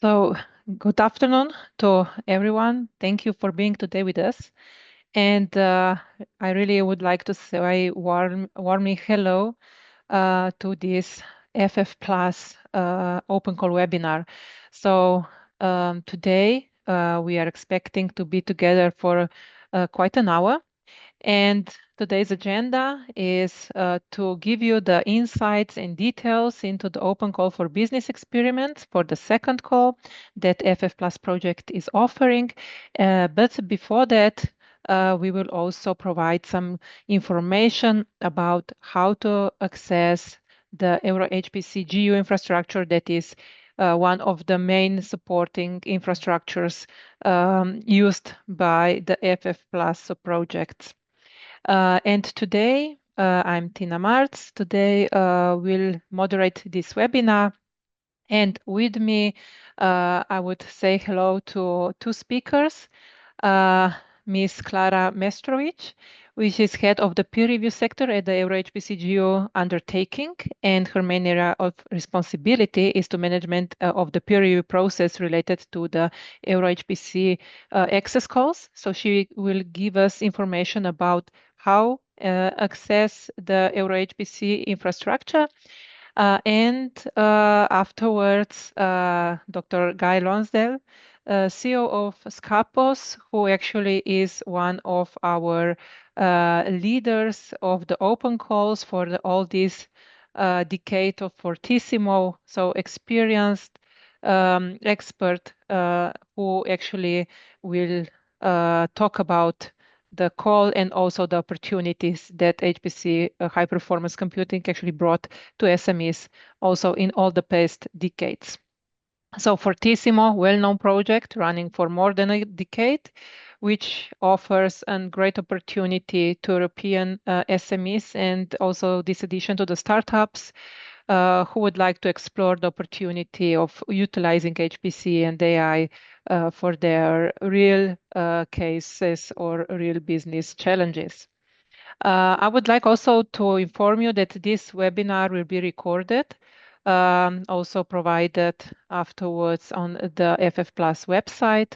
So, good afternoon to everyone. Thank you for being today with us. And I really would like to say warmly hello to this FFplus Open Call webinar. So, today we are expecting to be together for quite an hour. And today's agenda is to give you the insights and details into the open call for business experiments for the second call that FFplus project is offering. But before that, we will also provide some information about how to access the EuroHPC GU infrastructure that is one of the main supporting infrastructures used by the FFplus projects. And today, I'm Tina Martz. Today, we'll moderate this webinar. And with me, I would say hello to two speakers, Ms. Klara Mestrovic, which is head of the peer review sector at the EuroHPC GEO undertaking, and her main area of responsibility is to management of the peer review process related to the EuroHPC access calls. So she will give us information about how access the EuroHPC infrastructure. And afterwards, Dr. Guy Lonsdale, CEO of Scapos, who actually is one of our leaders of the open calls for all this decade of Fortissimo, so experienced expert who actually will talk about the call and also the opportunities that HPC high performance computing actually brought to SMEs also in all the past decades. So Fortissimo, well-known project running for more than a decade, which offers a great opportunity to European SMEs and also this addition to the startups who would like to explore the opportunity of utilizing HPC and AI for their real cases or real business challenges. I would like also to inform you that this webinar will be recorded, also provided afterwards on the FFplus website.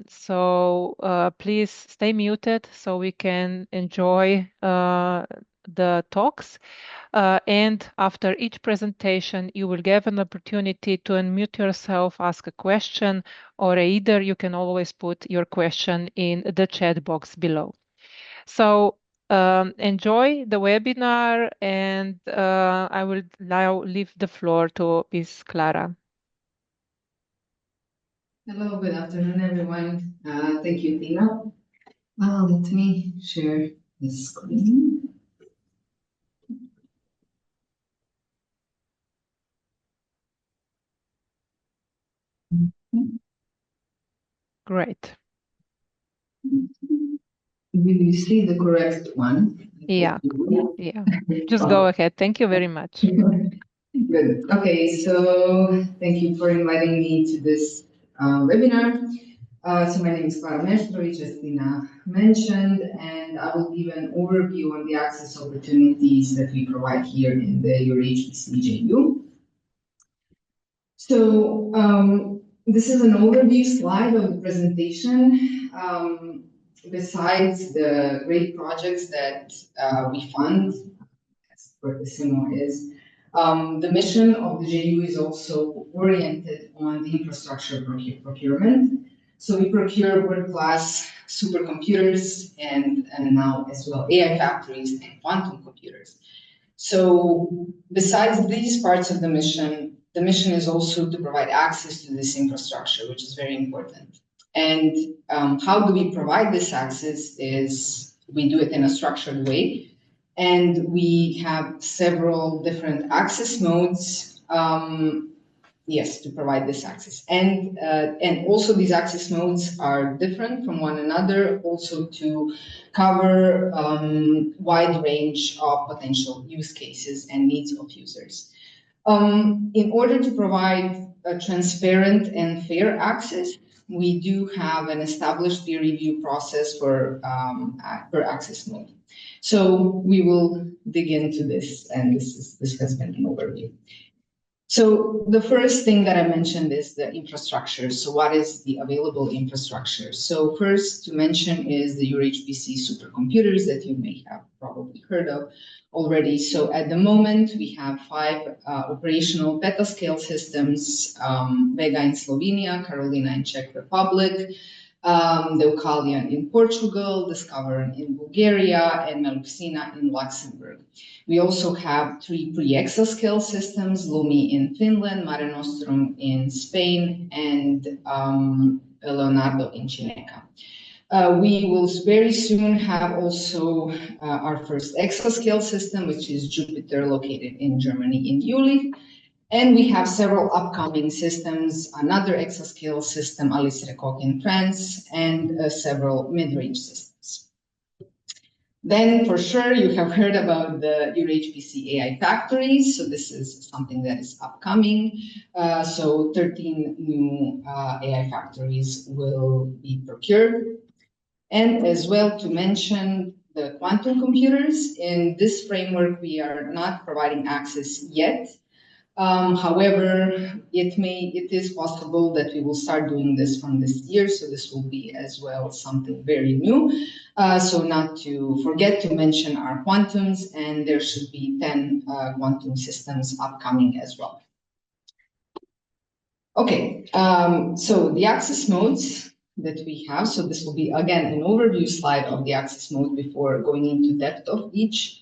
So please stay muted so we can enjoy the talks. And after each presentation, you will get an opportunity to unmute yourself, ask a question, or either you can always put your question in the chat box below. So enjoy the webinar, and I will now leave the floor to Ms. Klara. Hello, good afternoon, everyone. Thank you, Tina. Let me share the screen. Great. Will you see the correct one? Yeah, yeah. Just go ahead. Thank you very much. Good. Okay, so thank you for inviting me to this webinar. So my name is Klara Mestrovic, as Tina mentioned, and I will give an overview on the access opportunities that we provide here in the EuroHPC JU. So this is an overview slide of the presentation. Besides the great projects that we fund, as Fortissimo is, the mission of the JU is also oriented on the infrastructure procurement. So we procure world-class supercomputers and now as well AI factories and quantum computers. So besides these parts of the mission is also to provide access to this infrastructure, which is very important. And how do we provide this access is we do it in a structured way. And we have several different access modes, yes, to provide this access. And also these access modes are different from one another, also to cover wide range of potential use cases and needs of users. In order to provide a transparent and fair access, we do have an established peer review process for per access mode. So we will dig into this, and this has been an overview. So the first thing that I mentioned is the infrastructure. So what is the available infrastructure? So first to mention is the EuroHPC supercomputers that you may have probably heard of already. So at the moment, we have 5 operational petascale systems, Vega in Slovenia, Carolina in Czech Republic, the Eucalia in Portugal, Discover in Bulgaria, and Meluxina in Luxembourg. We also have 3 pre-exascale systems, Lumi in Finland, Mare Nostrum in Spain, and Leonardo in Cineca. We will very soon have also our first exascale system, which is Jupiter, located in Germany in Jülich. And we have several upcoming systems, another exascale system, Alice Recoq in France, and several mid-range systems. Then for sure you have heard about the EuroHPC AI factories. So this is something that is upcoming. So 13 new AI factories will be procured. And as well to mention the quantum computers. In this framework, we are not providing access yet. However, it is possible that we will start doing this from this year, so this will be as well something very new. So not to forget to mention our quantums, and there should be 10 quantum systems upcoming as well. Okay, so the access modes that we have, so this will be again an overview slide of the access mode before going into depth of each.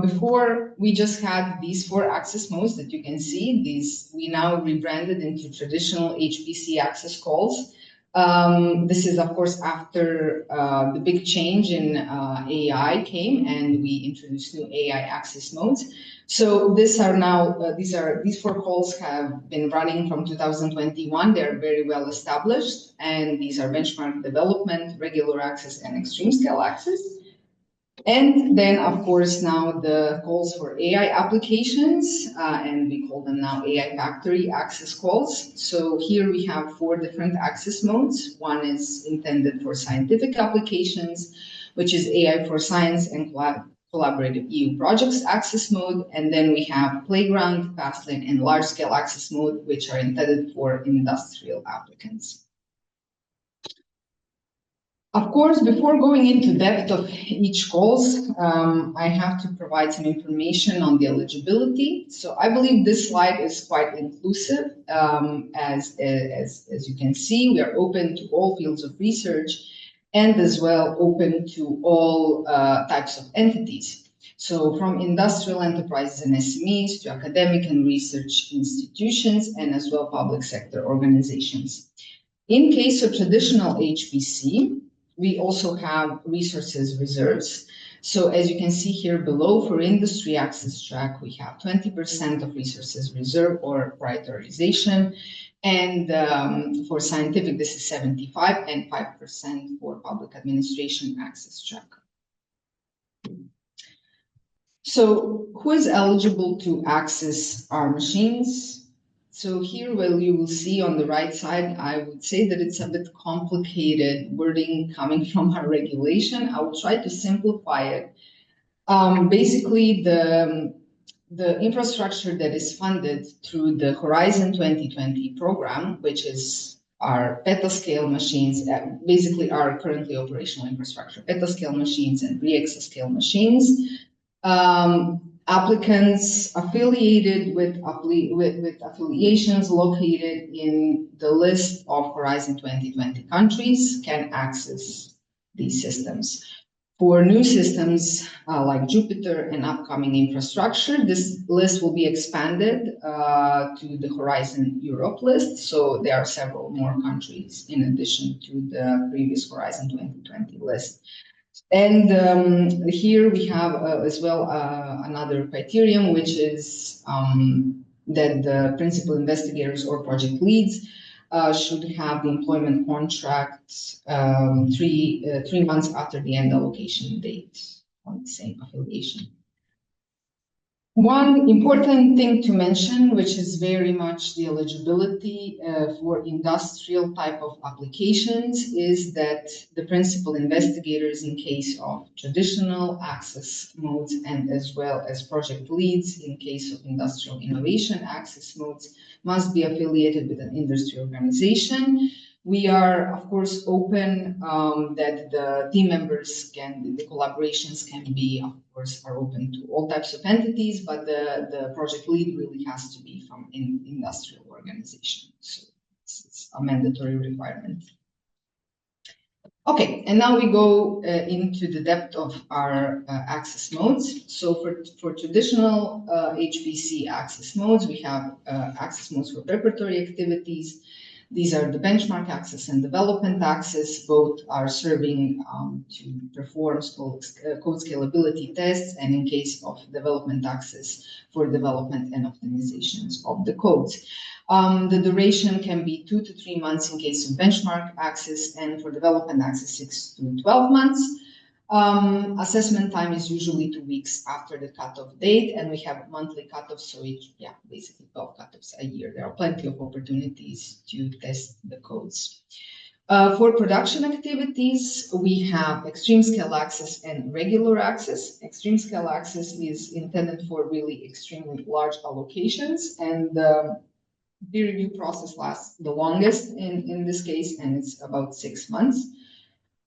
Before we just had these 4 access modes that you can see, we now rebranded into traditional HPC access calls. This is of course after the big change in AI came and we introduced new AI access modes. So these 4 calls have been running from 2021. They're very well established, and these are benchmark development, regular access, and extreme scale access. And then, of course, now the calls for AI applications, and we call them now AI factory access calls. So here we have 4 different access modes. One is intended for scientific applications, which is AI for science and collaborative EU projects access mode. And then we have playground, fastlane, and large-scale access mode, which are intended for industrial applicants. Of course, before going into depth of each calls, I have to provide some information on the eligibility. So I believe this slide is quite inclusive. As you can see, we are open to all fields of research and as well open to all types of entities. So from industrial enterprises and SMEs to academic and research institutions and as well public sector organizations. In case of traditional HPC, we also have resources reserves. So as you can see here below, for industry access track, we have 20% of resources reserve or prioritization. And for scientific, this is 75 and 5% for public administration access track. So who is eligible to access our machines? So here, well, you will see on the right side, I would say that it's a bit complicated wording coming from our regulation. I will try to simplify it. Basically, the infrastructure that is funded through the Horizon 2020 program, which is our petascale machines, basically our currently operational infrastructure, petascale machines and pre-exascale machines, applicants affiliated with affiliations located in the list of Horizon 2020 countries can access these systems. For new systems like Jupiter and upcoming infrastructure, this list will be expanded to the Horizon Europe list. So there are several more countries in addition to the previous Horizon 2020 list. And here we have as well another criterion, which is that the principal investigators or project leads should have the employment contract 3 months after the end allocation date on the same affiliation. One important thing to mention, which is very much the eligibility for industrial type of applications, is that the principal investigators in case of traditional access modes and as well as project leads in case of industrial innovation access modes must be affiliated with an industry organization. We are, of course, open that the team members the collaborations can be, of course, are open to all types of entities, but the project lead really has to be from an industrial organization. So it's a mandatory requirement. Okay, and now we go into the depth of our access modes. So for traditional HPC access modes, we have access modes for preparatory activities. These are the benchmark access and development access. Both are serving to perform code scalability tests, and in case of development access for development and optimizations of the codes. The duration can be 2 to 3 months in case of benchmark access, and for development access, 6 to 12 months. Assessment time is usually 2 weeks after the cutoff date, and we have monthly cutoffs, so basically 12 cutoffs a year. There are plenty of opportunities to test the codes. For production activities, we have extreme scale access and regular access. Extreme scale access is intended for really extremely large allocations, and the peer review process lasts the longest in this case, and it's about 6 months.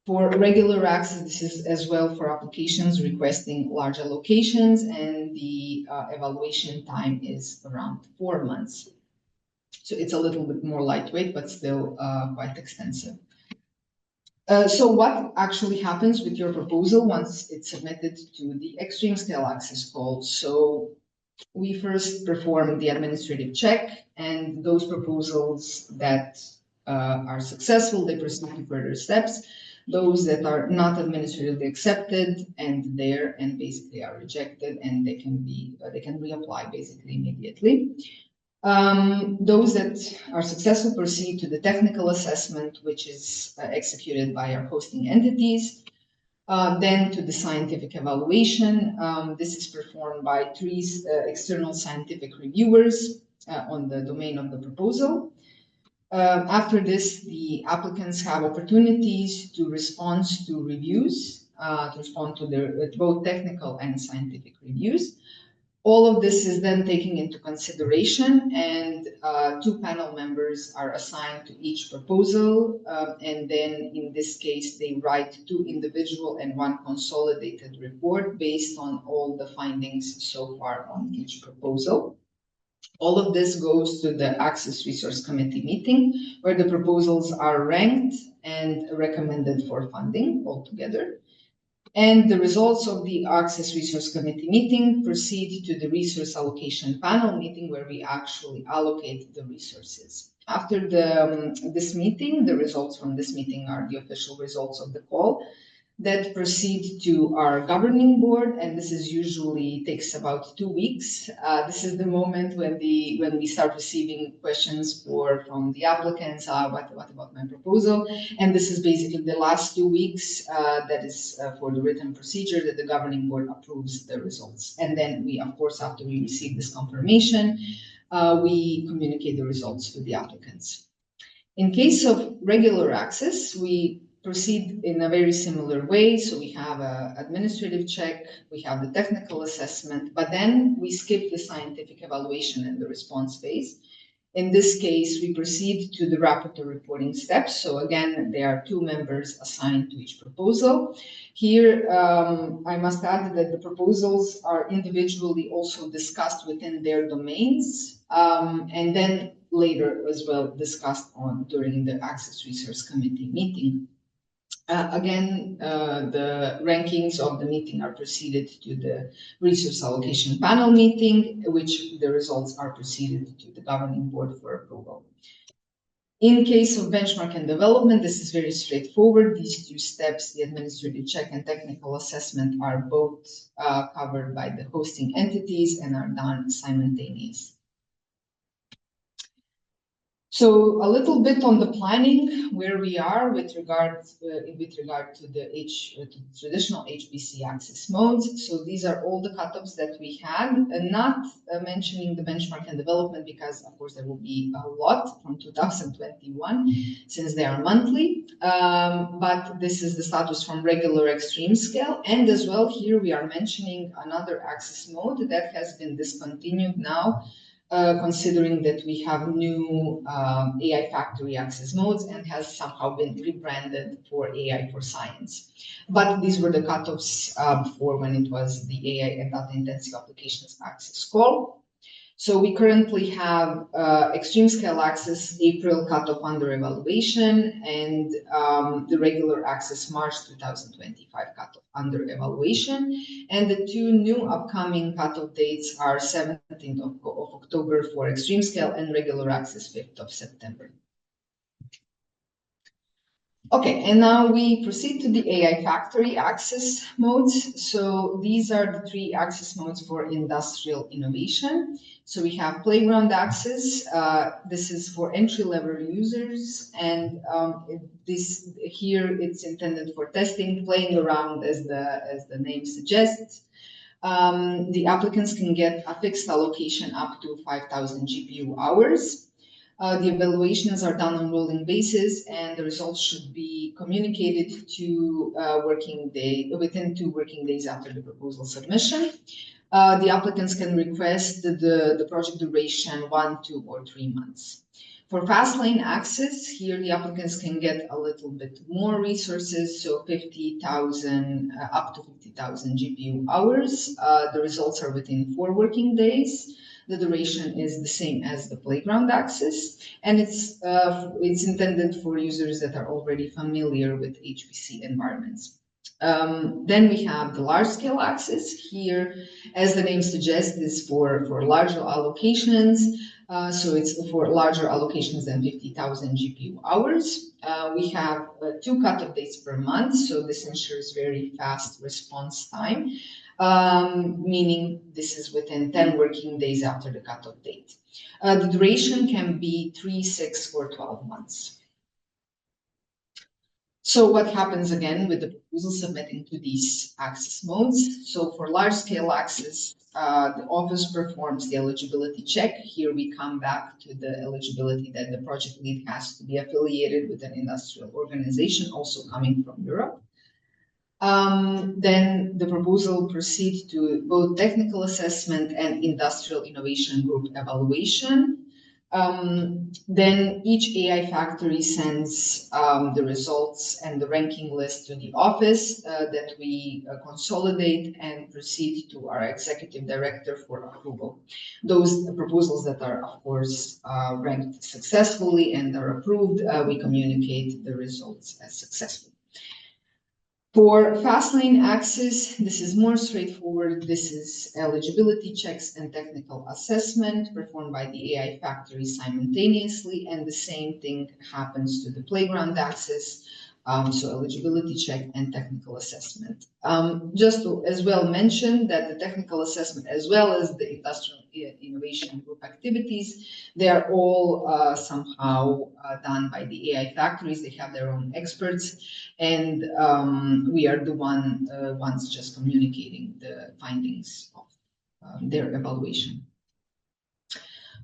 For regular access, this is as well for applications requesting large allocations, and the evaluation time is around 4 months. So it's a little bit more lightweight, but still quite extensive. So what actually happens with your proposal once it's submitted to the extreme scale access call? So we first perform the administrative check, and those proposals that are successful, they proceed to further steps. Those that are not administratively accepted and basically are rejected, and they can reapply basically immediately. Those that are successful proceed to the technical assessment, which is executed by our hosting entities. Then to the scientific evaluation. This is performed by 3 external scientific reviewers on the domain of the proposal. After this, the applicants have opportunities to respond to reviews, to respond to both technical and scientific reviews. All of this is then taken into consideration, and 2 panel members are assigned to each proposal. And then in this case, they write 2 individual and 1 consolidated report based on all the findings so far on each proposal. All of this goes to the Access Resource Committee meeting, where the proposals are ranked and recommended for funding altogether. And the results of the Access Resource Committee meeting proceed to the Resource Allocation Panel meeting, where we actually allocate the resources. After this meeting, the results from this meeting are the official results of the call that proceed to our governing board, and this is usually takes about 2 weeks. This is the moment when we start receiving questions from the applicants. What about my proposal? And this is basically the last 2 weeks. That is for the written procedure that the governing board approves the results, and then we, of course, after we receive this confirmation, we communicate the results to the applicants. In case of regular access, we proceed in a very similar way. So we have an administrative check, we have the technical assessment, but then we skip the scientific evaluation and the response phase. In this case, we proceed to the rapporteur reporting steps. So again, there are 2 members assigned to each proposal. Here, I must add that the proposals are individually also discussed within their domains, and then later as well discussed during the Access Resource Committee meeting. Again, the rankings of the meeting are proceeded to the Resource Allocation Panel meeting, which the results are proceeded to the Governing Board for approval. In case of benchmark and development, this is very straightforward. These 2 steps, the administrative check and technical assessment, are both covered by the hosting entities and are done simultaneously. So a little bit on the planning, where we are with regard to the traditional HPC access modes. So these are all the cutoffs that we had, and not mentioning the benchmark and development, because of course there will be a lot from 2021 since they are monthly. But this is the status from regular extreme scale, and as well here we are mentioning another access mode that has been discontinued now. Considering that we have new AI factory access modes and has somehow been rebranded for AI for science. But these were the cutoffs before, when it was the AI and data intensive applications access call. So we currently have extreme scale access April cutoff under evaluation, and the regular access March 2025 cutoff under evaluation. And the two new upcoming cutoff dates are 17th of October for extreme scale and regular access 5th of September. Okay, and now we proceed to the AI factory access modes. So these are the three access modes for industrial innovation. So we have playground access. This is for entry-level users, and this here it's intended for testing, playing around, as the name suggests. The applicants can get a fixed allocation up to 5,000 GPU hours. The evaluations are done on rolling basis, and the results should be communicated to within 2 working days after the proposal submission. The applicants can request the project duration 1, 2, or 3 months. For fast lane access, here the applicants can get a little bit more resources, so 50,000 up to 50,000 GPU hours. The results are within 4 working days. The duration is the same as the playground access, and it's intended for users that are already familiar with HPC environments. Then we have the large-scale access. Here, as the name suggests, is for larger allocations. So it's for larger allocations than 50,000 GPU hours. We have 2 cutoff dates per month, so this ensures very fast response time. Meaning this is within 10 working days after the cutoff date. The duration can be 3, 6, or 12 months. So what happens again with the proposal submitting to these access modes? So for large-scale access, the office performs the eligibility check. Here we come back to the eligibility that the project lead has to be affiliated with an industrial organization, also coming from Europe. Then the proposal proceeds to both technical assessment and industrial innovation group evaluation. Then each AI factory sends the results and the ranking list to the office that we consolidate and proceed to our executive director for approval. Those proposals that are, of course, ranked successfully and are approved, we communicate the results as successful. For fast lane access, this is more straightforward. This is eligibility checks and technical assessment performed by the AI factory simultaneously, and the same thing happens to the playground access. So eligibility check and technical assessment. Just to as well mention that the technical assessment, as well as the industrial innovation group activities, they are all somehow done by the AI factories. They have their own experts, and we are the ones just communicating the findings of their evaluation.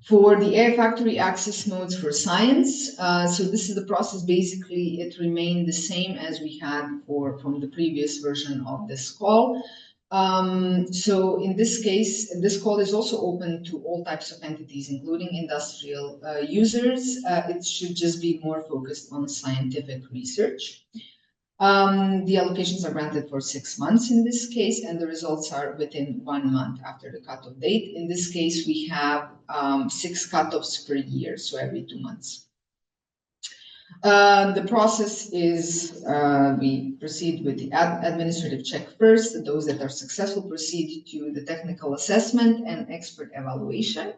For the AI factory access modes for science, so this is the process. Basically, it remained the same as we had from the previous version of this call. So in this case, this call is also open to all types of entities, including industrial users. It should just be more focused on scientific research. The allocations are granted for 6 months in this case, and the results are within 1 month after the cutoff date. In this case, we have 6 cutoffs per year, so every 2 months. The process is we proceed with the administrative check first. Those that are successful proceed to the technical assessment and expert evaluation.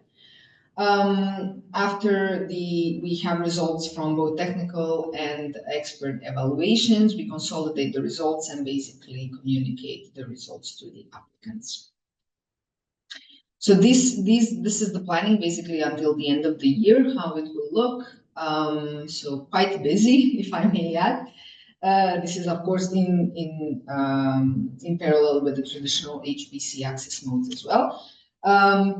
After we have results from both technical and expert evaluations, we consolidate the results and basically communicate the results to the applicants. So this is the planning basically until the end of the year, how it will look. so quite busy, if I may add. This is, of course, in parallel with the traditional HPC access modes as well.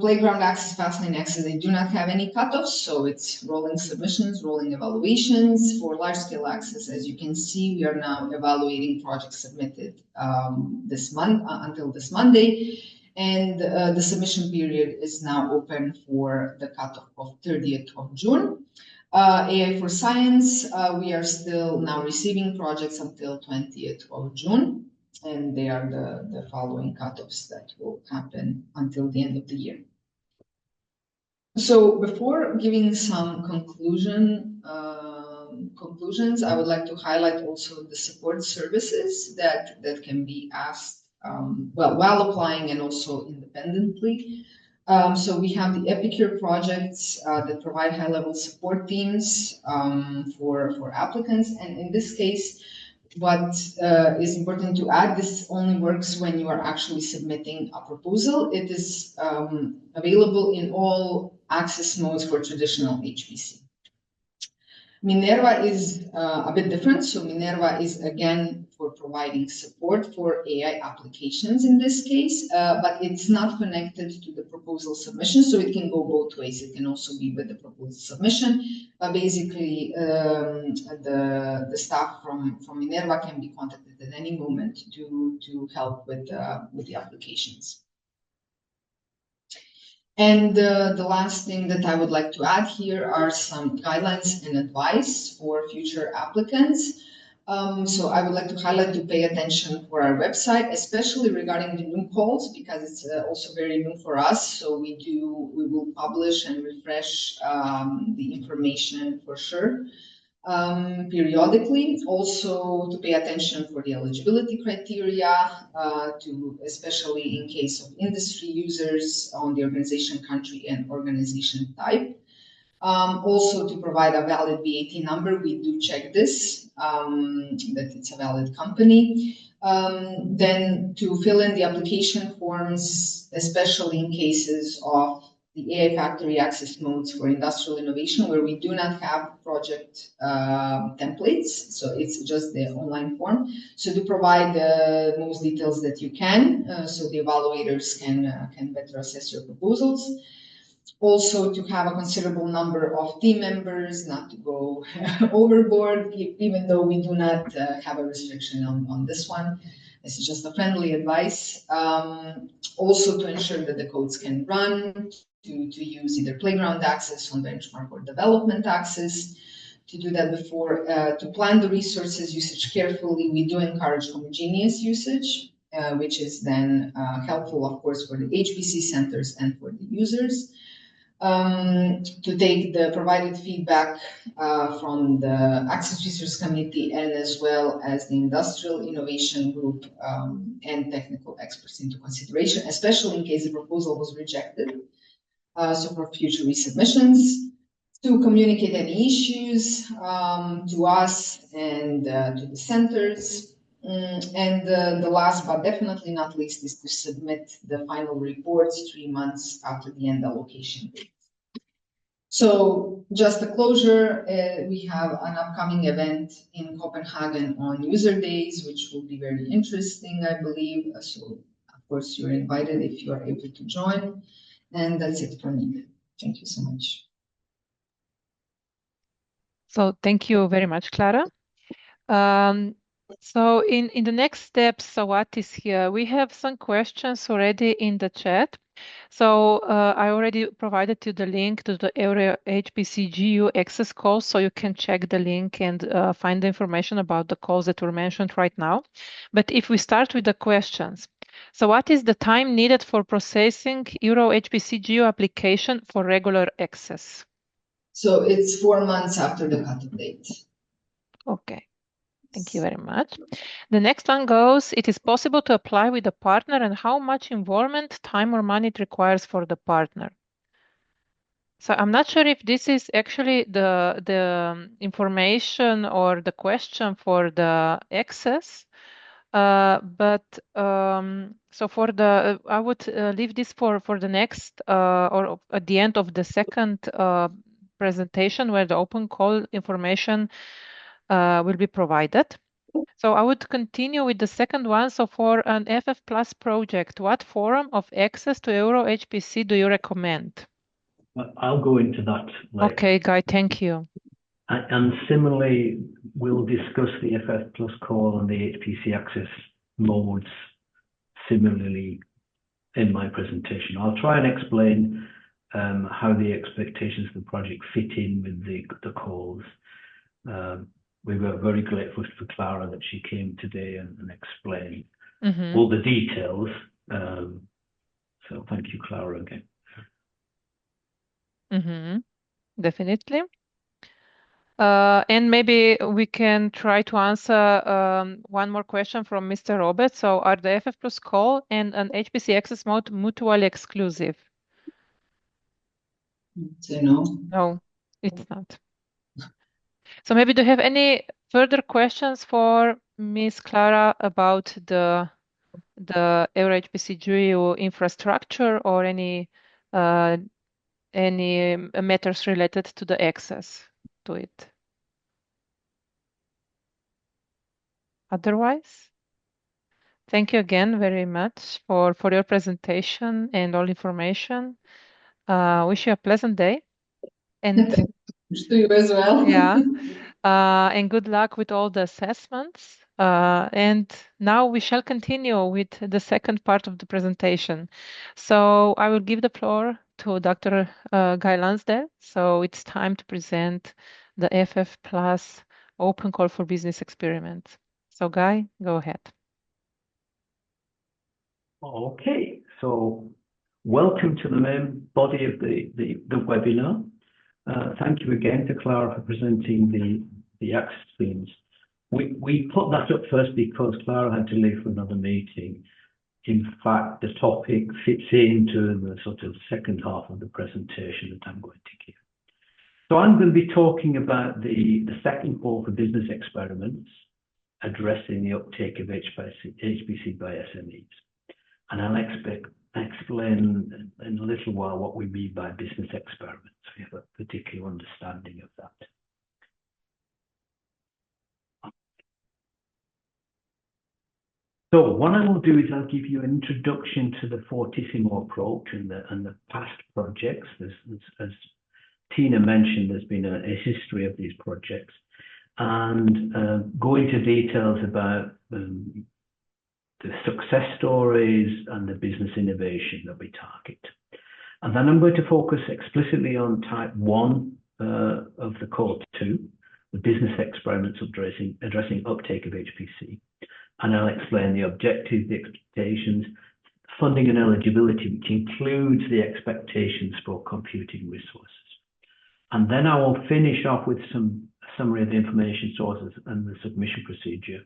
Playground access, fast-lane access, they do not have any cutoffs, so it's rolling submissions, rolling evaluations. For large-scale access, as you can see, we are now evaluating projects submitted this month until this Monday, and the submission period is now open for the cutoff of 30th of June. AI for Science, we are still now receiving projects until 20th of June, and they are the following cutoffs that will happen until the end of the year. So before giving some conclusions, I would like to highlight also the support services that can be asked while applying and also independently. So we have the Epicure projects that provide high-level support teams for applicants, and in this case, what is important to add, this only works when you are actually submitting a proposal. It is available in all access modes for traditional HPC. Minerva is a bit different. So Minerva is again for providing support for AI applications in this case, but it's not connected to the proposal submission. So it can go both ways. It can also be with the proposal submission. Basically, the staff from Minerva can be contacted at any moment to help with the applications. And the last thing that I would like to add here are some guidelines and advice for future applicants. So I would like to highlight to pay attention for our website, especially regarding the new calls, because it's also very new for us. So we will publish and refresh the information for sure. Periodically, also to pay attention for the eligibility criteria, especially in case of industry users on the organization country and organization type. Also to provide a valid VAT number, we do check this, that it's a valid company. Then to fill in the application forms, especially in cases of the AI factory access modes for industrial innovation, where we do not have project templates, so it's just the online form. So to provide the most details that you can, so the evaluators can better assess your proposals. Also to have a considerable number of team members, not to go overboard, even though we do not have a restriction on this one. This is just a friendly advice. Also to ensure that the codes can run, to use either playground access on benchmark or development access. To do that before, to plan the resources usage carefully, we do encourage homogeneous usage, which is then helpful, of course, for the HPC centers and for the users. To take the provided feedback from the Access Research Committee and as well as the Industrial Innovation Group and technical experts into consideration, especially in case the proposal was rejected. So for future resubmissions, to communicate any issues to us and to the centers. And the last but definitely not least is to submit the final reports 3 months after the end allocation date. So just a closure, we have an upcoming event in Copenhagen on user days, which will be very interesting, I believe. So of course you're invited if you are able to join. And that's it for me. Thank you so much. So thank you very much, Clara. So in the next steps, so what is here? We have some questions already in the chat. So I already provided you the link to the EuroHPC GU access calls, so you can check the link and find the information about the calls that were mentioned right now. But if we start with the questions, so what is the time needed for processing EuroHPC GU application for regular access? So it's 4 months after the cutoff date. Okay. Thank you very much. The next one goes, it is possible to apply with a partner, and how much involvement, time or money it requires for the partner? So I'm not sure if this is actually the information or the question for the access, but so for the, I would leave this for the next or at the end of the second presentation where the open call information will be provided. So I would continue with the second one. So for an FFplus project, what forum of access to EuroHPC do you recommend? I'll go into that later. Okay, Guy, thank you. And similarly, we'll discuss the FFplus call and the HPC access modes similarly in my presentation. I'll try and explain how the expectations of the project fit in with the calls. We were very grateful for Clara that she came today and explained all the details. So thank you, Clara, again. Definitely. And maybe we can try to answer one more question from Mr. Robert. So are the FFplus call and an HPC access mode mutually exclusive? No. No, it's not. So maybe do you have any further questions for Ms. Clara about the EuroHPC GUI infrastructure or any matters related to the access to it? Otherwise, thank you again very much for your presentation and all information. Wish you a pleasant day. And to you as well. Yeah. And good luck with all the assessments. And now we shall continue with the second part of the presentation. So I will give the floor to Dr. Guy Lansdale. So it's time to present the FFplus Open Call for Business Experiments. So Guy, go ahead. Okay, so welcome to the main body of the webinar. Thank you again to Clara for presenting the access themes. We put that up first because Clara had to leave for another meeting. In fact, the topic fits into the sort of second half of the presentation that I'm going to give. So I'm going to be talking about the second call for business experiments, addressing the uptake of HPC by SMEs. And I'll explain in a little while what we mean by business experiments. We have a particular understanding of that. So what I will do is I'll give you an introduction to the Fortissimo approach and the past projects. As Tina mentioned, there's been a history of these projects, and go into details about the success stories and the business innovation that we target. And then I'm going to focus explicitly on type 1 of the core 2, the business experiments addressing uptake of HPC. And I'll explain the objectives, the expectations, funding and eligibility, which includes the expectations for computing resources. And then I will finish off with some summary of the information sources and the submission procedure.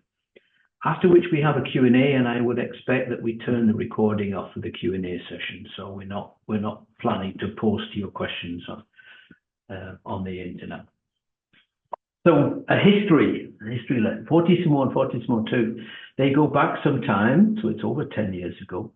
After which we have a Q&A, and I would expect that we turn the recording off for the Q&A session. So we're not planning to post your questions on the internet. So a history lesson. Fortissimo and Fortissimo 2, they go back some time, so it's over 10 years ago.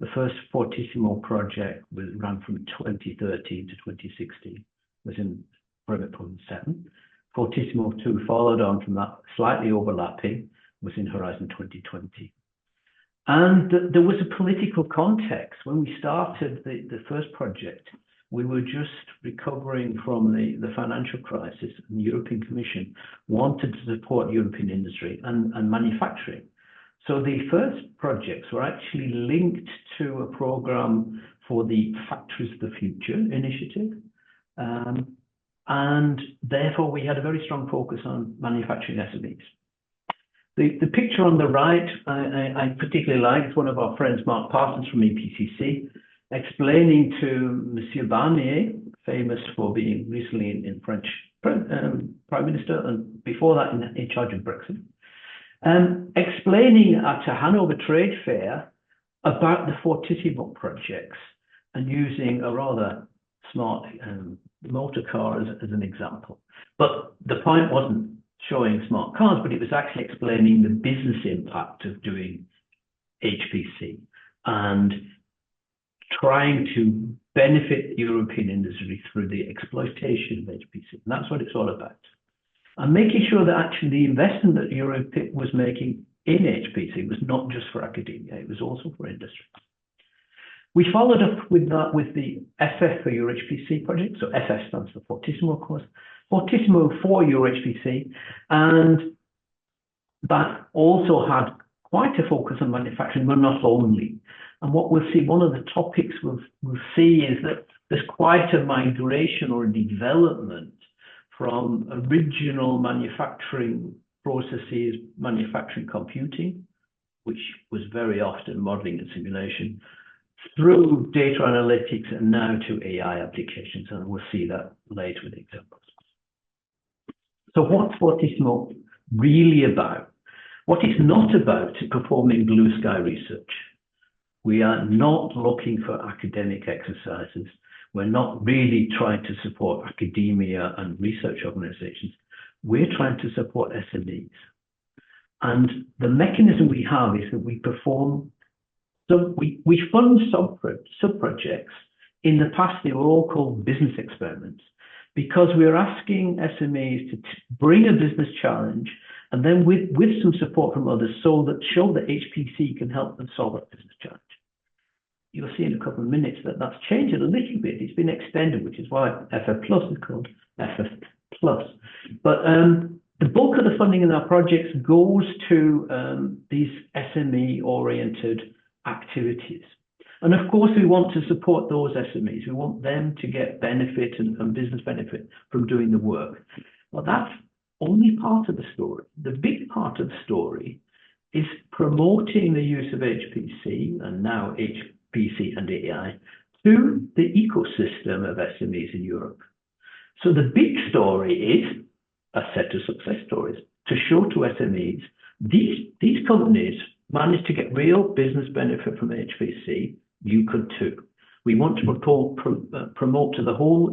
The first Fortissimo project ran from 2013 to 2016, was in Private Program 7. Fortissimo 2 followed on from that, slightly overlapping, was in Horizon 2020. And there was a political context. When we started the first project, we were just recovering from the financial crisis, and the European Commission wanted to support European industry and manufacturing. So the first projects were actually linked to a program for the Factories of the Future initiative. And therefore, we had a very strong focus on manufacturing SMEs. The picture on the right, I particularly liked one of our friends, Mark Parsons from EPCC, explaining to Monsieur Barnier, famous for being recently in French Prime Minister, and before that in charge of Brexit, explaining at a Hanover trade fair about the Fortissimo projects and using a rather smart motor car as an example. But the point wasn't showing smart cars, but it was actually explaining the business impact of doing HPC and trying to benefit the European industry through the exploitation of HPC. And that's what it's all about. And making sure that actually the investment that Europe was making in HPC was not just for academia, it was also for industry. We followed up with that with the FF for EuroHPC project. So FF stands for Fortissimo, of course. Fortissimo for EuroHPC. And that also had quite a focus on manufacturing, but not only. And what we'll see, one of the topics we'll see is that there's quite a migration or a development from original manufacturing processes, manufacturing computing, which was very often modeling and simulation, through data analytics and now to AI applications. And we'll see that later with examples. So what's Fortissimo really about? What it's not about is performing blue sky research. We are not looking for academic exercises. We're not really trying to support academia and research organizations. We're trying to support SMEs. And the mechanism we have is that we perform, so we fund sub-projects. In the past, they were all called business experiments, because we're asking SMEs to bring a business challenge and then with some support from others show that HPC can help them solve that business challenge. You'll see in a couple of minutes that that's changed a little bit. It's been extended, which is why FFplus is called FFplus. But the bulk of the funding in our projects goes to these SME-oriented activities. And of course, we want to support those SMEs. We want them to get benefit and business benefit from doing the work. Well, that's only part of the story. The big part of the story is promoting the use of HPC and now HPC and AI to the ecosystem of SMEs in Europe. So the big story is a set of success stories to show to SMEs, these companies managed to get real business benefit from HPC, you could too. We want to promote to the whole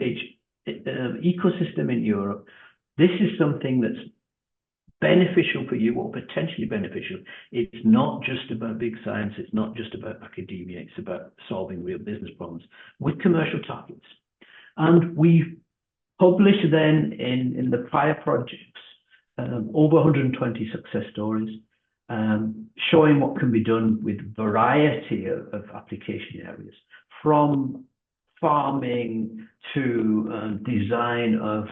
ecosystem in Europe. This is something that's beneficial for you or potentially beneficial. It's not just about big science. It's not just about academia. It's about solving real business problems with commercial targets. And we've published then in the prior projects over 120 success stories, showing what can be done with variety of application areas, from farming to design of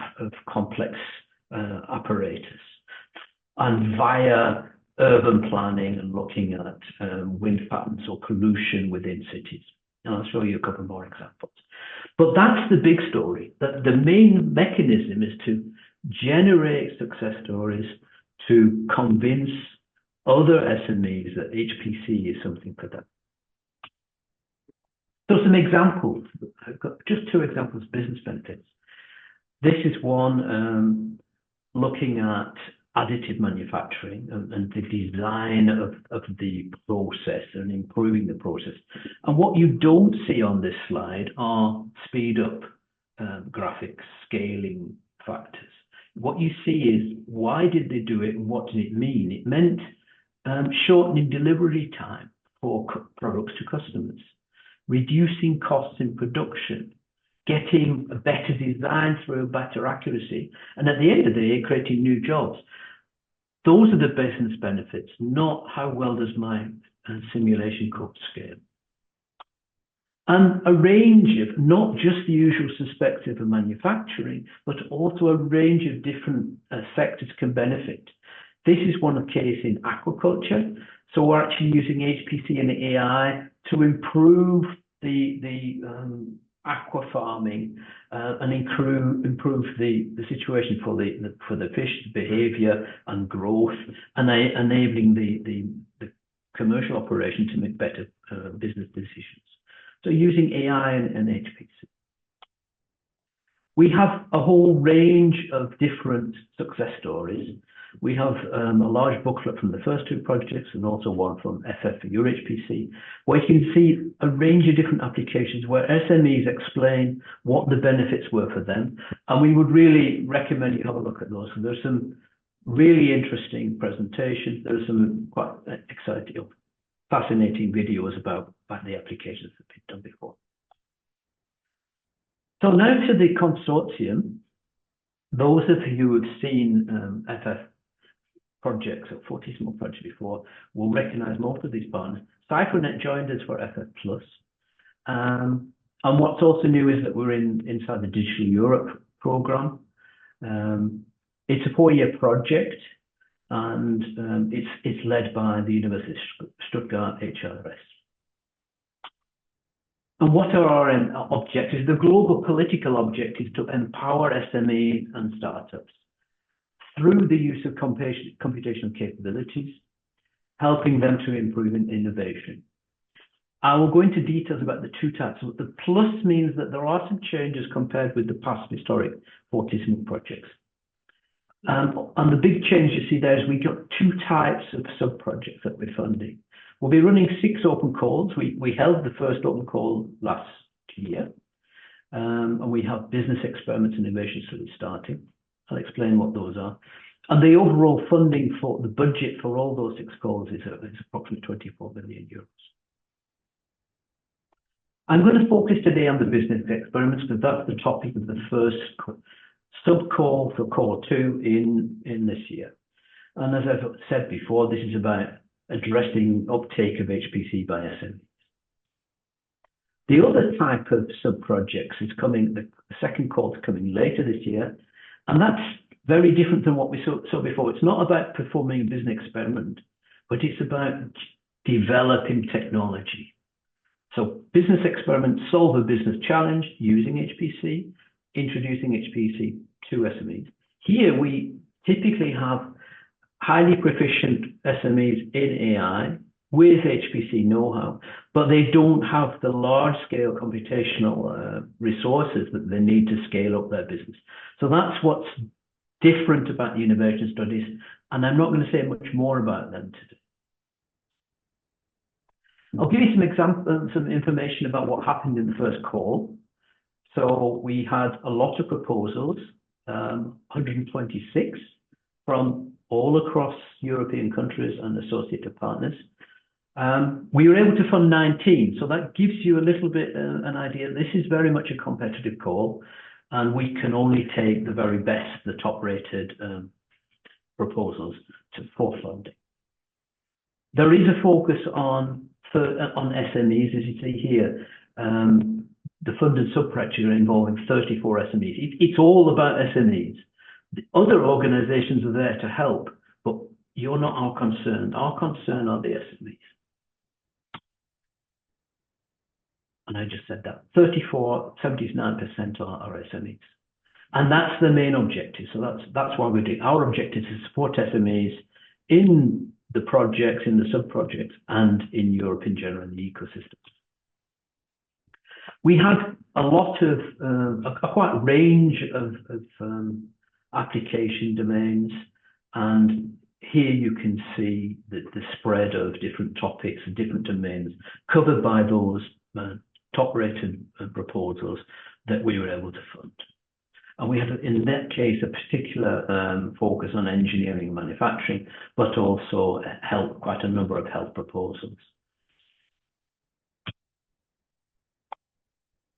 complex apparatus, and via urban planning and looking at wind patterns or pollution within cities. And I'll show you a couple more examples. But that's the big story. That the main mechanism is to generate success stories to convince other SMEs that HPC is something for them. So some examples. I've got just two examples of business benefits. This is one looking at additive manufacturing and the design of the process and improving the process. And what you don't see on this slide are speed up graphics, scaling factors. What you see is why did they do it and what did it mean? It meant shortening delivery time for products to customers, reducing costs in production, getting a better design through better accuracy, and at the end of the day, creating new jobs. Those are the business benefits, not how well does my simulation code scale. And a range of, not just the usual suspects of manufacturing, but also a range of different sectors can benefit. This is one case in aquaculture. So we're actually using HPC and AI to improve the aqua farming and improve the situation for the fish behavior and growth, and enabling the commercial operation to make better business decisions. So using AI and HPC. We have a whole range of different success stories. We have a large booklet from the first two projects and also one from FF for EuroHPC, where you can see a range of different applications where SMEs explain what the benefits were for them. And we would really recommend you have a look at those. So there's some really interesting presentations. There's some quite exciting, fascinating videos about by the applications that have been done before. So now to the consortium. Those of you who have seen FF projects or Fortissimo projects before will recognize most of these partners. CypherNet joined us for FFplus. And what's also new is that we're inside the Digital Europe program. It's a 4-year project, and it's led by the University of Stuttgart HRS. And what are our objectives? The global political objective is to empower SMEs and startups through the use of computational capabilities, helping them to improve in innovation. I will go into details about the two types. The plus means that there are some changes compared with the past historic Fortissimo projects. And the big change you see there is we got 2 types of sub-projects that we're funding. We'll be running 6 open calls. We held the first open call last year. And we have business experiments and innovation studies starting. I'll explain what those are. And the overall funding for the budget for all those 6 calls is approximately 24 million euros. I'm going to focus today on the business experiments because that's the topic of the first sub-call for call 2 in this year. And as I've said before, this is about addressing uptake of HPC by SMEs. The other type of sub-projects is coming, the second call is coming later this year, and that's very different than what we saw before. It's not about performing a business experiment, but it's about developing technology. So business experiments solve a business challenge using HPC, introducing HPC to SMEs. Here we typically have highly proficient SMEs in AI with HPC know-how, but they don't have the large-scale computational resources that they need to scale up their business. So that's what's different about the innovation studies, and I'm not going to say much more about them today. I'll give you some examples, some information about what happened in the first call. So we had a lot of proposals, 126 from all across European countries and associated partners. We were able to fund 19, so that gives you a little bit an idea. This is very much a competitive call, and we can only take the very best, the top-rated proposals for funding. There is a focus on SMEs, as you see here. The funded sub-projects are involving 34 SMEs. It's all about SMEs. The other organizations are there to help, but you're not our concern. Our concern are the SMEs. And I just said that. 79% are SMEs. And that's the main objective. So that's why we're doing. Our objective is to support SMEs in the projects, in the sub-projects, and in Europe in general, in the ecosystem. We had a lot of, a quite range of application domains, and here you can see the spread of different topics and different domains covered by those top-rated proposals that we were able to fund. And we had, in that case, a particular focus on engineering and manufacturing, but also quite a number of health proposals.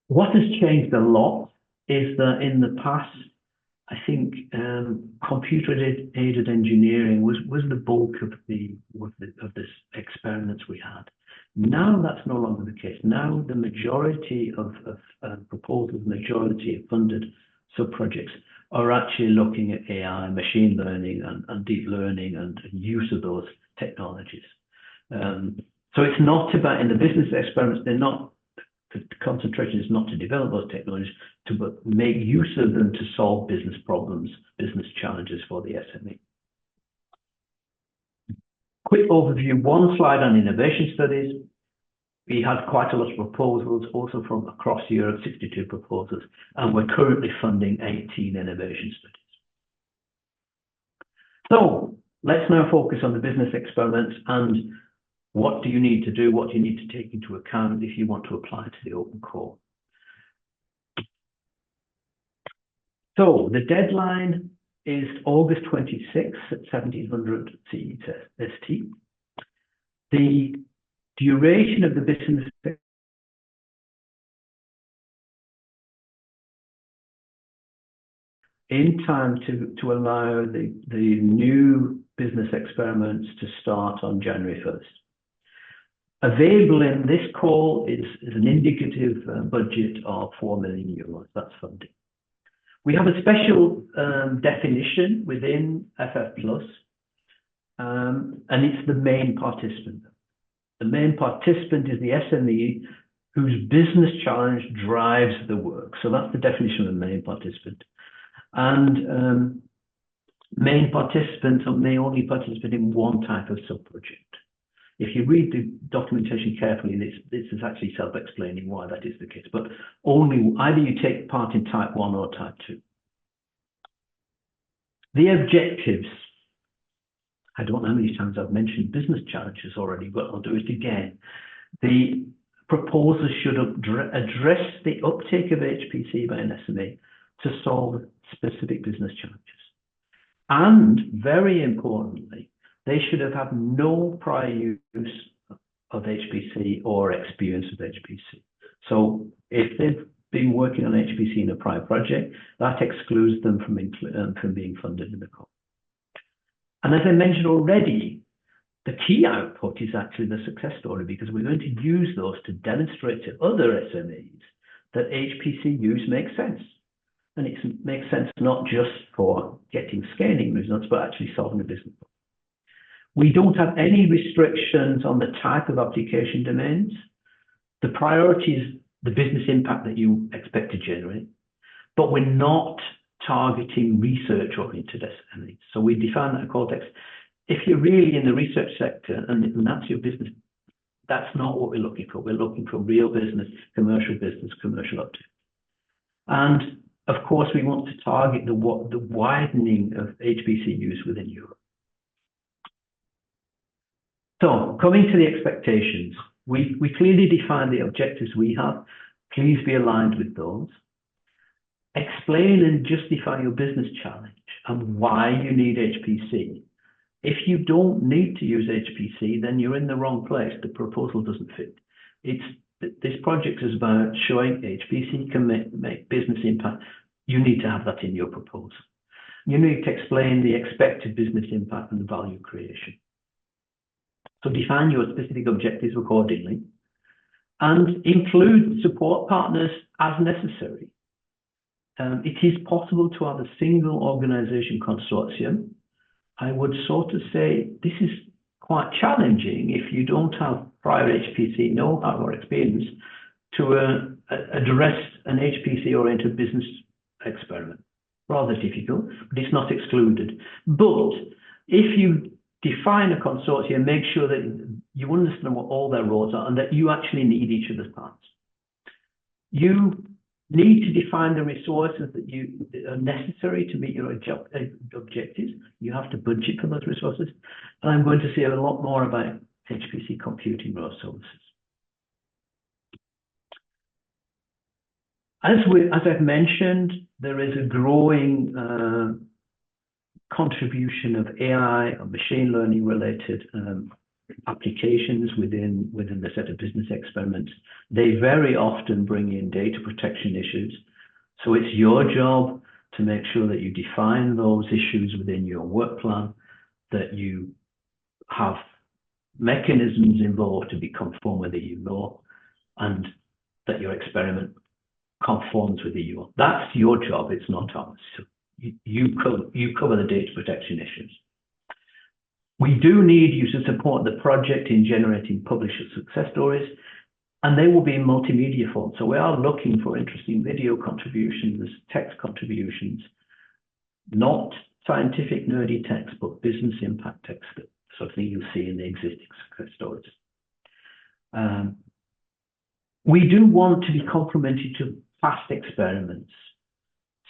What has changed a lot is that in the past, I think computer-aided engineering was the bulk of this experiments we had. Now that's no longer the case. Now the majority of proposals, majority of funded sub-projects are actually looking at AI, machine learning, and deep learning, and use of those technologies. So it's not about, in the business experiments, the concentration is not to develop those technologies, but make use of them to solve business problems, business challenges for the SME. Quick overview, one slide on innovation studies. We had quite a lot of proposals, also from across Europe, 62 proposals, and we're currently funding 18 innovation studies. So let's now focus on the business experiments and what do you need to do, what do you need to take into account if you want to apply to the open call. So the deadline is August 26th at 1700 CEST. The duration of the business in time to allow the new business experiments to start on January 1st. Available in this call is an indicative budget of 4 million euros. That's funding. We have a special definition within FFplus, and it's the main participant. The main participant is the SME whose business challenge drives the work. So that's the definition of the main participant. And main participants may only participate in one type of sub-project. If you read the documentation carefully, this is actually self-explaining why that is the case, but only either you take part in type 1 or type 2. The objectives. I don't know how many times I've mentioned business challenges already, but I'll do it again. The proposal should address the uptake of HPC by an SME to solve specific business challenges. And very importantly, they should have had no prior use of HPC or experience of HPC. So if they've been working on HPC in a prior project, that excludes them from being funded in the call. And as I mentioned already, the key output is actually the success story, because we're going to use those to demonstrate to other SMEs that HPC use makes sense. And it makes sense not just for getting scaling results, but actually solving a business problem. We don't have any restrictions on the type of application domains. The priority is the business impact that you expect to generate, but we're not targeting research-oriented SMEs. So we define that context. If you're really in the research sector and that's your business, that's not what we're looking for. We're looking for real business, commercial uptake. And of course, we want to target the widening of HPC use within Europe. So coming to the expectations, we clearly define the objectives we have. Please be aligned with those. Explain and justify your business challenge and why you need HPC. If you don't need to use HPC, then you're in the wrong place. The proposal doesn't fit. This project is about showing HPC can make business impact. You need to have that in your proposal. You need to explain the expected business impact and the value creation. So define your specific objectives accordingly and include support partners as necessary. It is possible to have a single organization consortium. I would sort of say this is quite challenging if you don't have prior HPC know-how or experience to address an HPC-oriented business experiment. Rather difficult, but it's not excluded. But if you define a consortium, make sure that you understand what all their roles are and that you actually need each other's parts. You need to define the resources that are necessary to meet your objectives. You have to budget for those resources. And I'm going to say a lot more about HPC computing resources. As I've mentioned, there is a growing contribution of AI or machine learning related applications within the set of business experiments. They very often bring in data protection issues. So it's your job to make sure that you define those issues within your work plan, that you have mechanisms involved to be conform with the EU law, and that your experiment conforms with the EU law. That's your job, it's not ours. So you cover the data protection issues. We do need you to support the project in generating publisher success stories, and they will be in multimedia form. So we are looking for interesting video contributions, text contributions, not scientific nerdy text, but business impact text, that sort of thing you'll see in the existing success stories. We do want to be complementary to past experiments.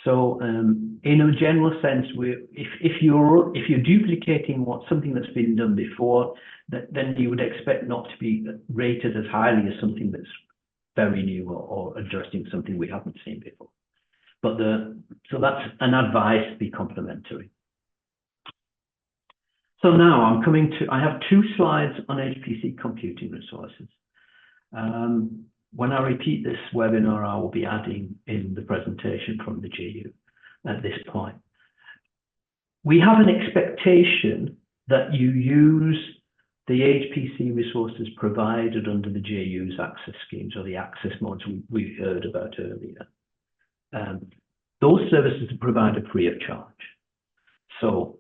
So in a general sense, if you're duplicating something that's been done before, then you would expect not to be rated as highly as something that's very new or addressing something we haven't seen before. But so that's an advice to be complementary. So now I'm coming to, I have 2 slides on HPC computing resources. When I repeat this webinar, I will be adding in the presentation from the GU at this point. We have an expectation that you use the HPC resources provided under the GU's access schemes, or the access modes we heard about earlier. Those services are provided free of charge. So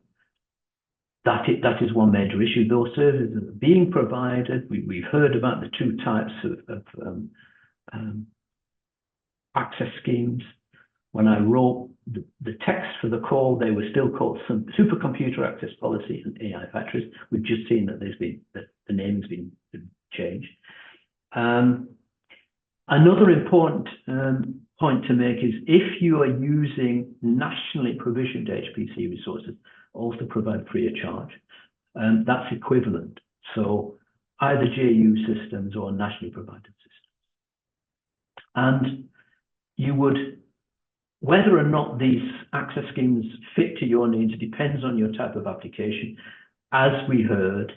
that is one major issue. Those services are being provided. We've heard about the 2 types of access schemes. When I wrote the text for the call, they were still called Supercomputer Access Policy and AI Factories. We've just seen that the name's been changed. Another important point to make is if you are using nationally provisioned HPC resources, also provide free of charge, that's equivalent. So either JU systems or nationally provided systems. And you would, whether or not these access schemes fit to your needs depends on your type of application. As we heard,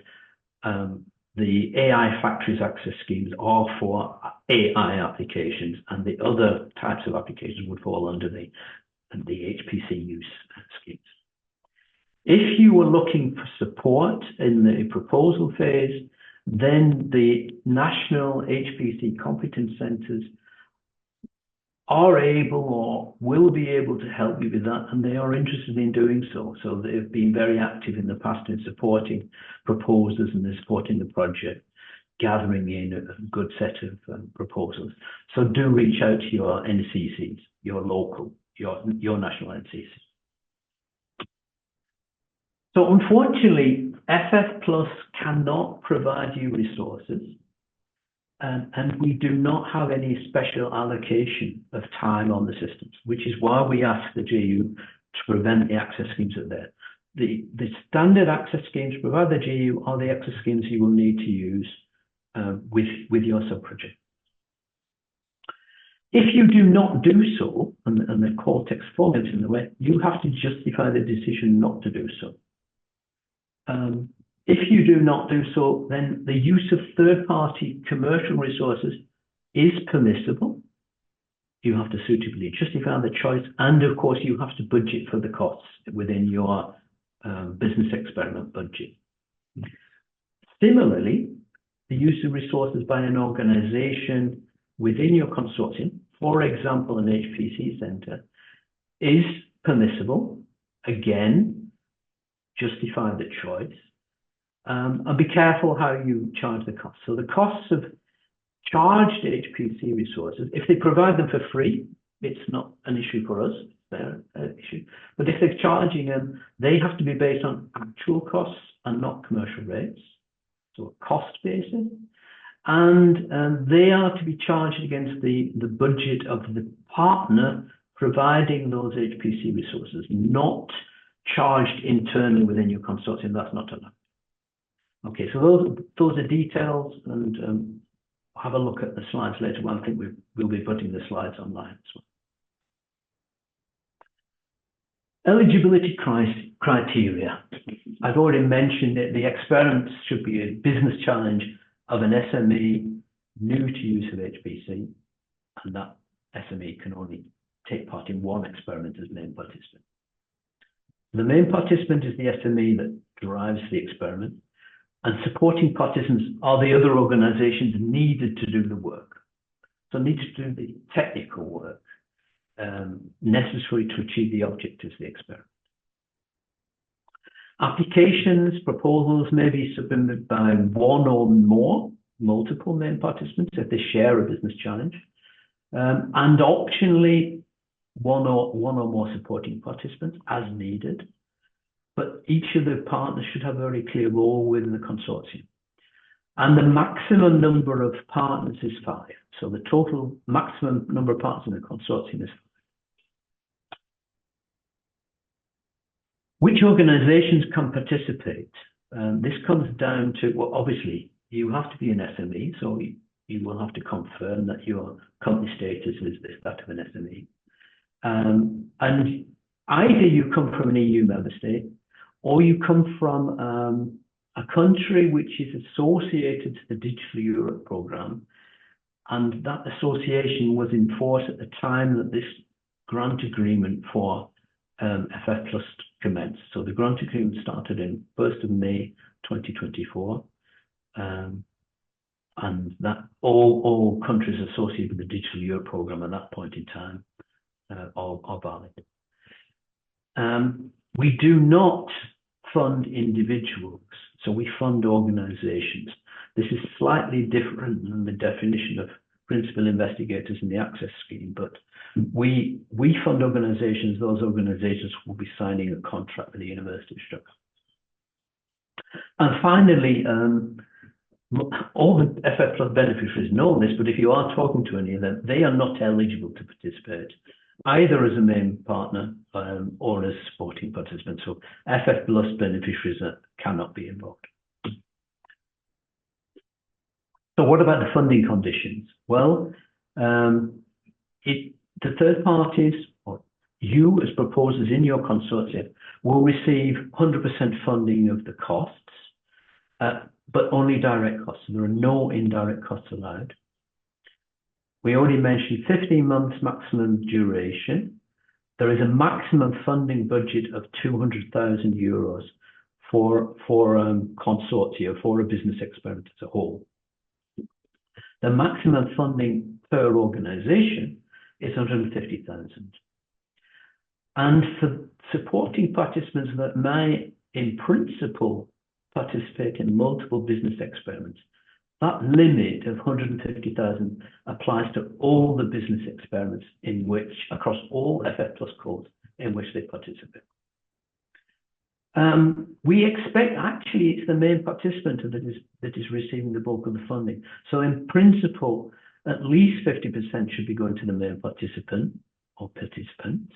the AI factories access schemes are for AI applications, and the other types of applications would fall under the HPC use schemes. If you were looking for support in the proposal phase, then the national HPC competence centers are able or will be able to help you with that, and they are interested in doing so. So they've been very active in the past in supporting proposals, and they're supporting the project, gathering in a good set of proposals. So do reach out to your NCCs, your local, your national NCCs. So unfortunately, FFplus cannot provide you resources, and we do not have any special allocation of time on the systems, which is why we ask the GU to prevent the access schemes that there. The standard access schemes provide the GU are the access schemes you will need to use with your sub-project. If you do not do so, and the call text format in the way, you have to justify the decision not to do so. If you do not do so, then the use of third-party commercial resources is permissible. You have to suitably justify the choice, and of course, you have to budget for the costs within your business experiment budget. Similarly, the use of resources by an organization within your consortium, for example, an HPC center, is permissible. Again, justify the choice. And be careful how you charge the costs. So the costs of charged HPC resources, if they provide them for free, it's not an issue for us, they're an issue. But if they're charging them, they have to be based on actual costs and not commercial rates. So a cost basis. And they are to be charged against the budget of the partner providing those HPC resources, not charged internally within your consortium. That's not allowed. Okay, so those are details, and have a look at the slides later on. I think we'll be putting the slides online as well. Eligibility criteria. I've already mentioned that the experiments should be a business challenge of an SME new to use of HPC, and that SME can only take part in one experiment as main participant. The main participant is the SME that drives the experiment, and supporting participants are the other organizations needed to do the work. So need to do the technical work necessary to achieve the objectives of the experiment. Applications, proposals may be submitted by one or more, multiple main participants if they share a business challenge, and optionally one or more supporting participants as needed. But each of the partners should have a very clear role within the consortium. And the maximum number of partners is 5. So the total maximum number of partners in the consortium is 5. Which organizations can participate? This comes down to, well, obviously, you have to be an SME, so you will have to confirm that your company status is that of an SME. And either you come from an EU member state, or you come from a country which is associated to the Digital Europe programme, and that association was in force at the time that this grant agreement for FFplus commenced. So the grant agreement started in 1st of May 2024, and that all countries associated with the Digital Europe programme at that point in time are valid. We do not fund individuals, so we fund organisations. This is slightly different than the definition of principal investigators in the Access Scheme, but we fund organisations. Those organisations will be signing a contract with the university structure. And finally, all the FFplus beneficiaries know this, but if you are talking to any of them, they are not eligible to participate, either as a main partner or as supporting participants. So FFplus beneficiaries cannot be involved. So what about the funding conditions? Well, the third parties, or you as proposers in your consortium, will receive 100% funding of the costs, but only direct costs. There are no indirect costs allowed. We already mentioned 15 months maximum duration. There is a maximum funding budget of 200,000 euros for consortia, for a business experiment as a whole. The maximum funding per organisation is 150,000. And for supporting participants that may, in principle, participate in multiple business experiments, that limit of 150,000 applies to all the business experiments in which, across all FFplus codes in which they participate. We expect actually it's the main participant that is receiving the bulk of the funding. So in principle, at least 50% should be going to the main participant or participants.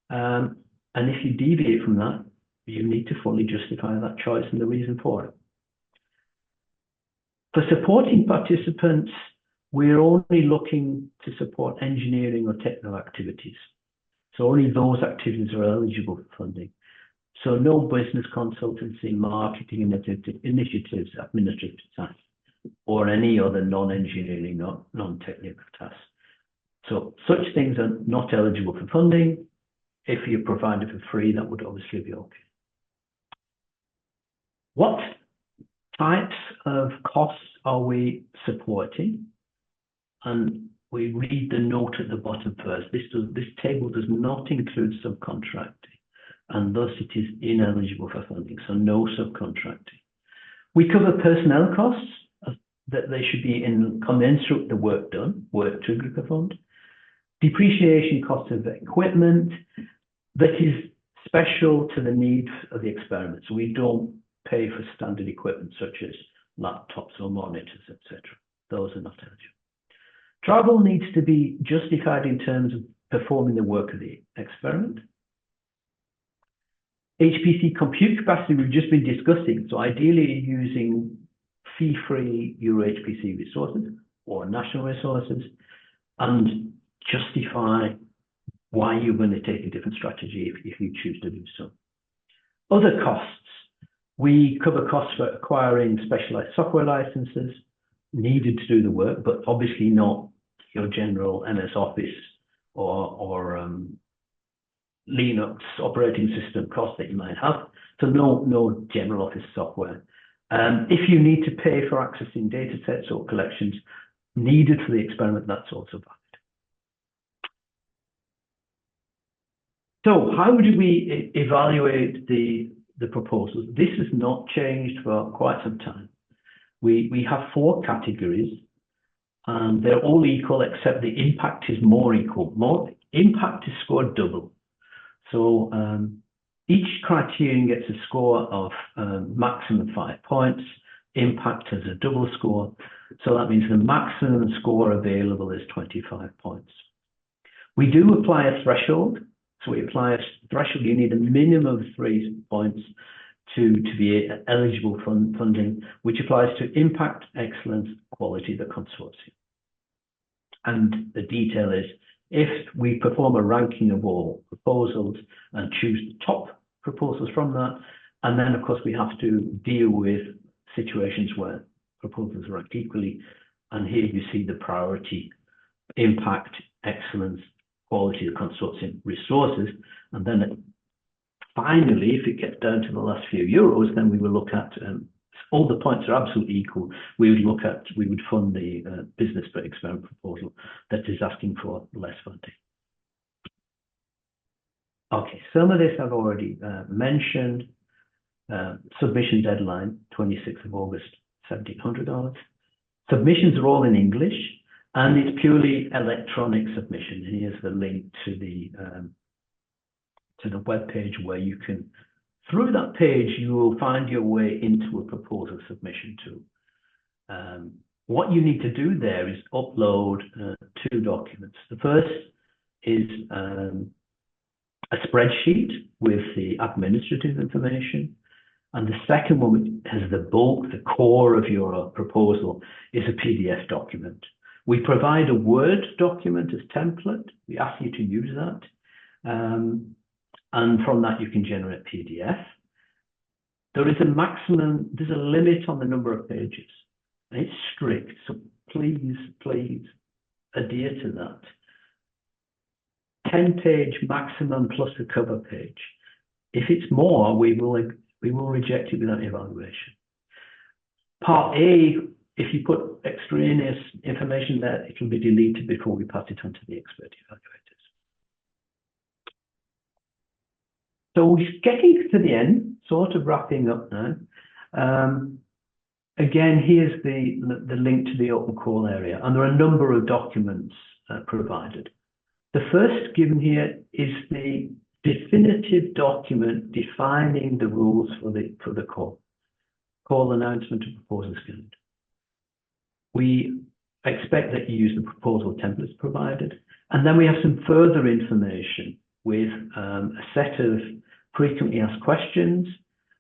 And if you deviate from that, you need to fully justify that choice and the reason for it. For supporting participants, we're only looking to support engineering or technical activities. So only those activities are eligible for funding. So no business consultancy, marketing initiatives, administrative tasks, or any other non-engineering, non-technical tasks. So such things are not eligible for funding. If you provide it for free, that would obviously be okay. What types of costs are we supporting? And we read the note at the bottom first. This table does not include subcontracting, and thus it is ineligible for funding, so no subcontracting. We cover personnel costs, that they should be in commensurate with the work done, work trigger per fund. Depreciation costs of equipment that is special to the needs of the experiment. So we don't pay for standard equipment such as laptops or monitors, etc. Those are not eligible. Travel needs to be justified in terms of performing the work of the experiment. HPC compute capacity we've just been discussing. So ideally using fee-free EuroHPC resources or national resources, and justify why you're going to take a different strategy if you choose to do so. Other costs. We cover costs for acquiring specialized software licenses needed to do the work, but obviously not your general MS Office or Linux operating system costs that you might have. So no general Office software. If you need to pay for accessing data sets or collections needed for the experiment, that's also valid. So how do we evaluate the proposals? This has not changed for quite some time. We have 4 categories, and they're all equal except the impact is more equal. Impact is scored double. So each criterion gets a score of maximum 5 points. Impact has a double score. So that means the maximum score available is 25 points. We do apply a threshold. So we apply a threshold. You need a minimum of 3 points to be eligible for funding, which applies to impact, excellence, quality, the consortium. And the detail is, if we perform a ranking of all proposals and choose the top proposals from that. And then, of course, we have to deal with situations where proposals are ranked equally. And here you see the priority, impact, excellence, quality of consortium resources. And then finally, if it gets down to the last few euros, then we will look at all the points are absolutely equal. We would fund the business per experiment proposal that is asking for less funding. Okay, some of this I've already mentioned. Submission deadline, 26th of August, $1,700. Submissions are all in English, and it's purely electronic submission. And here's the link to the web page where you can, through that page, you will find your way into a proposal submission tool. What you need to do there is upload 2 documents. The first is a spreadsheet with the administrative information. And the second one, which has the bulk, the core of your proposal, is a PDF document. We provide a Word document as template. We ask you to use that. And from that, you can generate PDF. There is a maximum, there's a limit on the number of pages. And it's strict, so please adhere to that. 10-page maximum plus a cover page. If it's more, we will reject it without evaluation. Part A, if you put extraneous information there, it will be deleted before we pass it on to the expert evaluators. So we're getting to the end, sort of wrapping up now. Again, here's the link to the open call area, and there are a number of documents provided. The first given here is the definitive document defining the rules for the call announcement and proposals guide. We expect that you use the proposal templates provided, and then we have some further information with a set of frequently asked questions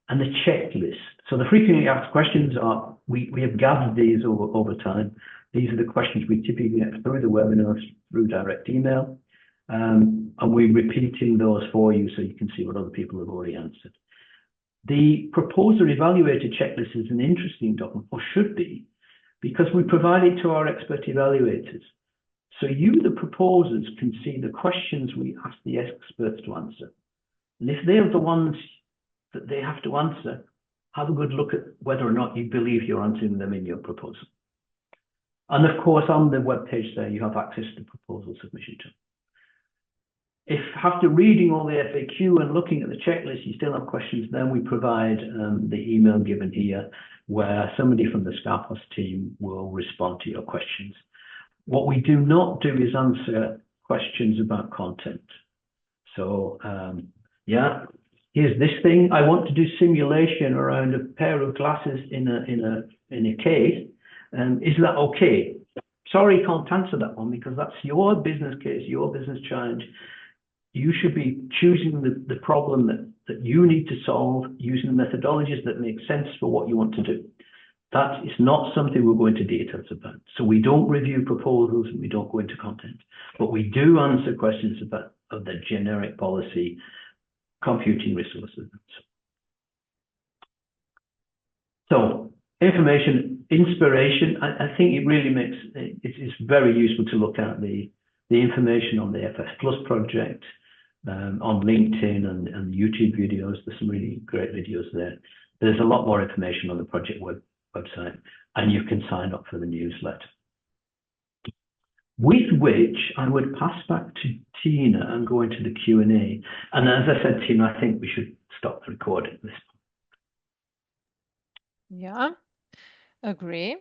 and the checklist. So the frequently asked questions are, we have gathered these over time. These are the questions we typically get through the webinars, through direct email. And we're repeating those for you so you can see what other people have already answered. The proposer evaluator checklist is an interesting document, or should be, because we provide it to our expert evaluators. So you, the proposers, can see the questions we ask the experts to answer. And if they're the ones that they have to answer, have a good look at whether or not you believe you're answering them in your proposal. And of course, on the web page there, you have access to the proposal submission tool. If after reading all the FAQ and looking at the checklist, you still have questions, then we provide the email given here where somebody from the Scapos team will respond to your questions. What we do not do is answer questions about content. So yeah, here's this thing. I want to do simulation around a pair of glasses in a case. Is that okay? Sorry, can't answer that one because that's your business case, your business challenge. You should be choosing the problem that you need to solve using the methodologies that make sense for what you want to do. That is not something we'll go into details about. So we don't review proposals and we don't go into content, but we do answer questions about the generic policy, computing resources. So information, inspiration, I think it really makes, it's very useful to look at the information on the FFplus project, on LinkedIn and YouTube videos. There's some really great videos there. There's a lot more information on the project website, and you can sign up for the newsletter. With which I would pass back to Tina and go into the Q&A. And as I said, Tina, I think we should stop the recording at this point. Yeah, agree.